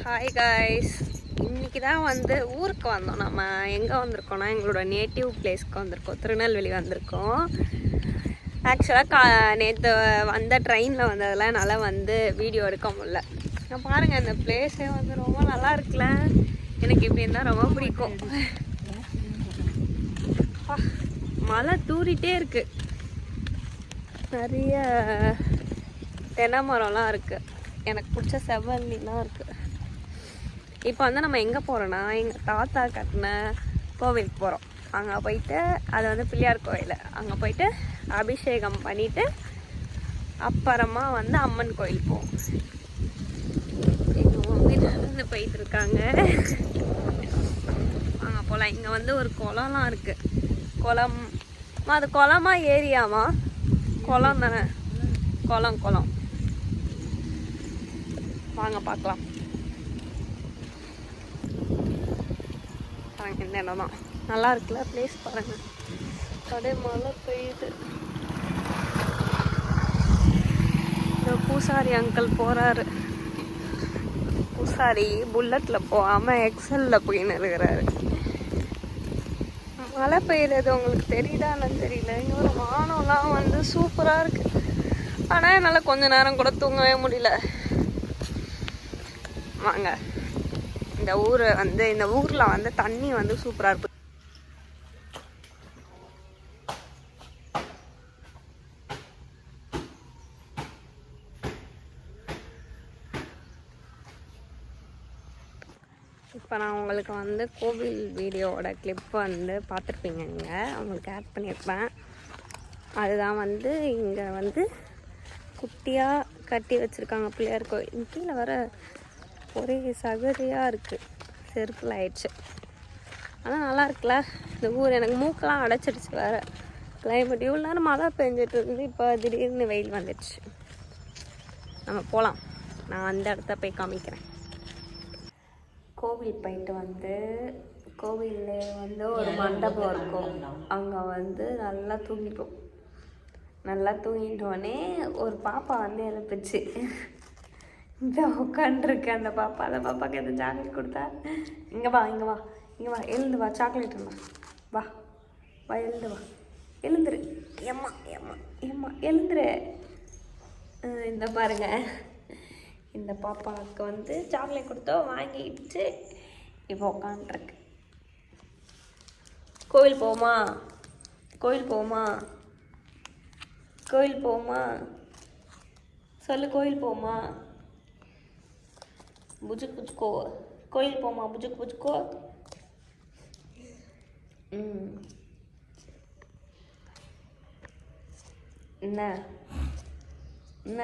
Hi guys, இன்றைக்கி தான் வந்து ஊருக்கு வந்தோம். நம்ம எங்கே வந்திருக்கோன்னா எங்களோட நேட்டிவ் பிளேஸ்க்கு வந்திருக்கோம், திருநெல்வேலி வந்திருக்கோம். ஆக்சுவலாக நேற்று வந்த ட்ரெயினில் வந்ததெல்லாம் என்னால் வந்து வீடியோ எடுக்க முடியல. நான் பாருங்கள், இந்த பிளேஸே வந்து ரொம்ப நல்லா இருக்குல்ல. எனக்கு இப்படி இருந்தால் ரொம்ப பிடிக்கும். மழை தூரிட்டே இருக்குது, நிறைய தென்னை மரம்லாம் இருக்குது, எனக்கு பிடிச்ச செவ்வந்திலாம் இருக்குது. இப்போ வந்து நம்ம எங்கே போகிறோன்னா எங்கள் தாத்தா கட்டின கோவிலுக்கு போகிறோம். அங்கே போயிட்டு அது வந்து பிள்ளையார் கோயில், அங்கே போயிட்டு அபிஷேகம் பண்ணிவிட்டு அப்புறமா வந்து அம்மன் கோயில் போவோம். எங்கள் மம்மி நடந்து போயிட்டு இருக்காங்க. அங்கே போகலாம். இங்கே வந்து ஒரு குளம்லாம் இருக்குது. குளம் அது குளமா ஏரியாவா? குளம் தானே, குளம் குளம். வாங்க பார்க்கலாம். பாருங்க, இந்த இடம் தான் நல்லா இருக்குல்ல, பிளேஸ் பாருங்க. அப்படியே மழை பெய்யுது. இந்த பூசாரி அங்கிள் போறாரு. பூசாரி புல்லட்ல போகாம எக்ஸல்ல போயின்னு இருக்கிறாரு. மழை பெய்யுறது உங்களுக்கு தெரியுதான்னு தெரியல. இங்க ஒரு வானம்லாம் வந்து சூப்பரா இருக்கு. ஆனா என்னால கொஞ்ச நேரம் கூட தூங்கவே முடியல. வாங்க, இந்த ஊர்ல வந்து தண்ணி வந்து சூப்பரா இருக்கு. இப்போ நான் உங்களுக்கு வந்து கோவில் வீடியோவோட கிளிப் வந்து பார்த்துருப்பீங்க, நீங்கள் உங்களுக்கு ஆட் பண்ணியிருப்பேன். அதுதான் வந்து இங்கே வந்து குட்டியாக கட்டி வச்சுருக்காங்க பிள்ளையார் கோயில். கீழே வர ஒரே சகதியாக இருக்குது, செருப்பில் ஆயிடுச்சு. ஆனால் நல்லா இருக்குல்ல இந்த ஊர். எனக்கு மூக்கெல்லாம் அடைச்சிடுச்சு வேறு. கிளைமேட் இவ்வளோ நேரம் மழை பெஞ்சிட்டு இருந்து இப்போ திடீர்னு வெயில் வந்துடுச்சு. நம்ம போகலாம். நான் அந்த இடத்த போய் காமிக்கிறேன். கோவில் போயிட்டு வந்து கோவிலில் வந்து ஒரு மண்டபம் இருக்கும். அங்கே வந்து நல்லா தூங்கிட்டோம். நல்லா தூங்கிட்டோடனே ஒரு பாப்பா வந்து எழுப்பிச்சு. இந்த உட்காண்ட்ருக்கு அந்த பாப்பா. அந்த பாப்பாவுக்கு எதுவும் சாக்லேட் கொடுத்தா, இங்கே வா இங்கே வா இங்கே வா, எழுந்து வா, சாக்லேட் வா வா, எழுந்து வா, எழுந்துரு, எம்மா எம்மா எம்மா எழுந்துரு. இந்த பாருங்க, இந்த பாப்பாவுக்கு வந்து சாக்லேட் கொடுத்தோம், வாங்கிட்டு இப்போ உட்காண்ட்ருக்கு. கோவில் போமா, கோவில் போமா, கோவில் போமா, சொல்லு, கோவில் போமா, புஜுக் புஜுக்கோ, கோயில் போமா, புஜுக் புஜுக்கோ. என்ன என்ன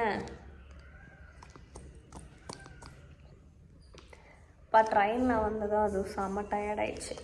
இப்போ ட்ரெயினில் வந்ததும் அது செம்ம டயர்டாயிடுச்சு.